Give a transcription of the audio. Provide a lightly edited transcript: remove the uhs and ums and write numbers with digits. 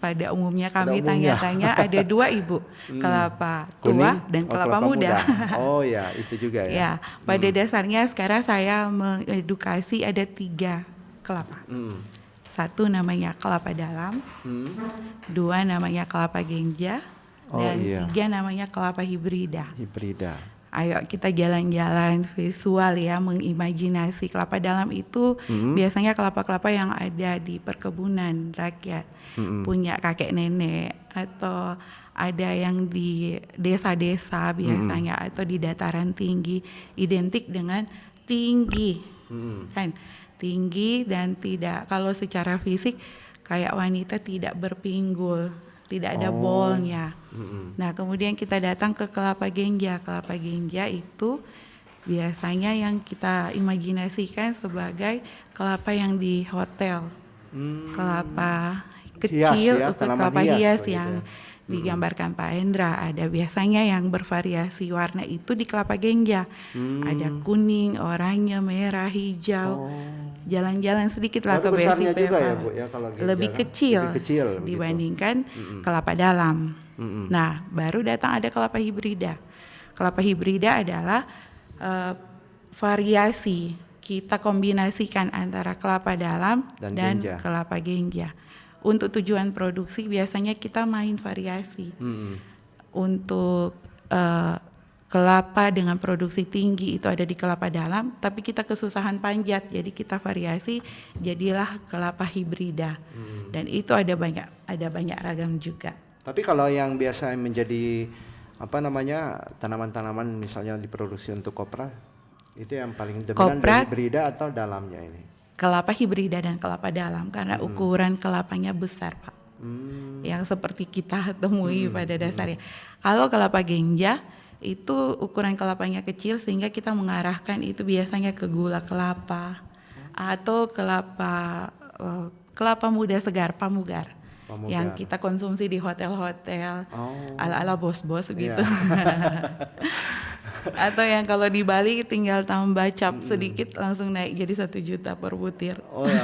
pada umumnya Pada kami umumnya. tanya-tanya ada dua Ibu, kelapa tua Kuning, dan oh kelapa kelapa muda. muda. Oh ya, itu juga ya. Ya, pada dasarnya sekarang saya mengedukasi ada 3 kelapa. Hmm. Satu namanya kelapa dalam, Hmm. 2 namanya kelapa genja, Oh dan iya, 3 namanya kelapa hibrida. hibrida. Ayo kita jalan-jalan visual ya, mengimajinasi. Kelapa dalam itu biasanya kelapa-kelapa yang ada di perkebunan rakyat, punya kakek nenek, atau ada yang di desa-desa biasanya, atau di dataran tinggi, identik dengan tinggi, kan? Tinggi dan tidak, kalau secara fisik kayak wanita tidak berpinggul, tidak ada bolnya. Nah, kemudian kita datang ke kelapa genja. Kelapa genja itu biasanya yang kita imajinasikan sebagai kelapa yang di hotel. Kelapa kecil, ya, tanaman kelapa hias hias begitu yang ya. digambarkan Pak Hendra. Ada biasanya yang bervariasi warna itu di kelapa genja. Ada kuning, oranye, merah, hijau. Jalan-jalan sedikit lah Itu ke besarnya Besi juga ya Pepa. Bu ya kalau genja Lebih kan? kecil, Lebih kecil begitu. dibandingkan kelapa dalam. Nah, baru datang ada kelapa hibrida. Kelapa hibrida adalah variasi, kita kombinasikan antara kelapa dalam dan genja. kelapa genja. Untuk tujuan produksi biasanya kita main variasi. Untuk kelapa dengan produksi tinggi itu ada di kelapa dalam, tapi kita kesusahan panjat, jadi kita variasi, jadilah kelapa hibrida. Dan itu ada banyak ragam juga. Tapi kalau yang biasa menjadi tanaman-tanaman misalnya diproduksi untuk kopra, itu yang paling dominan dari hibrida atau dalamnya ini? Kelapa hibrida dan kelapa dalam karena ukuran kelapanya besar, Pak. Yang seperti kita temui pada dasarnya. Kalau kelapa genja itu ukuran kelapanya kecil sehingga kita mengarahkan itu biasanya ke gula kelapa atau kelapa muda segar, pamugar. Yang kita konsumsi di hotel-hotel ala-ala bos-bos gitu. Atau yang kalau di Bali tinggal tambah cap sedikit langsung naik jadi 1 juta per butir. Oh ya.